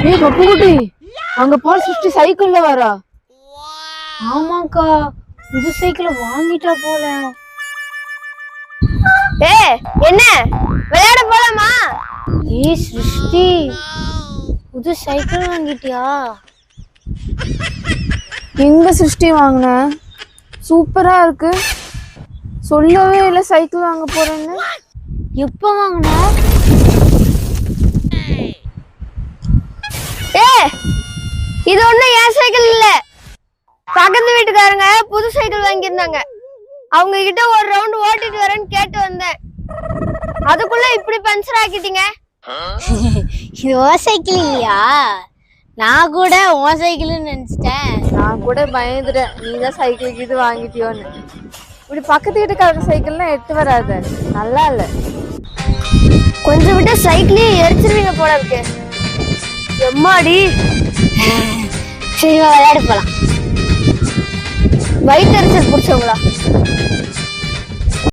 ஏய் பப்புக்குட்டி, அங்க பால் சிருஷ்டி சைக்கிள்ல வரா. ஆமாக்கா, புது சைக்கிள வாங்கிட்டா போல. என்ன விளையாட போலாமா? ஏய் சிருஷ்டி, புது சைக்கிள் வாங்கிட்டியா? எங்க சிருஷ்டி வாங்கின? சூப்பரா இருக்கு. சொல்லவே இல்லை சைக்கிள் வாங்க போறேன்னு. எப்ப வாங்கின? இது ஒண்ணும் என் சைக்கிள் இல்ல, பக்கத்து வீட்டுக்காரங்க புது சைக்கிள் வாங்கியிருந்தாங்க. அவங்க கிட்ட ஒரு ரவுண்ட் ஓட்டிட்டு வரேன்னு கேட்டு வந்தேன். அதுக்குள்ள இப்படி பஞ்சர் ஆக்கிட்டீங்க. இது ஓ சைக்கிள் இல்லையா? நான் கூட ஓ சைக்கிள்னு நினைச்சிட்டேன். நான் கூட பயந்துட்டேன் நீதான் சைக்கிளுக்கு இது வாங்கிட்டியோன்னு. இப்படி பக்கத்து வீட்டுக்காரங்க சைக்கிள்லாம் எட்டு வராது, நல்லா இல்ல. கொஞ்சம் விட்டு சைக்கிளே எரிச்சிருவீங்க போல இருக்கு. எம்மாடி, சரி விளையாட போலாம். வயிற்றுச்சல் பிடிச்சவங்களா?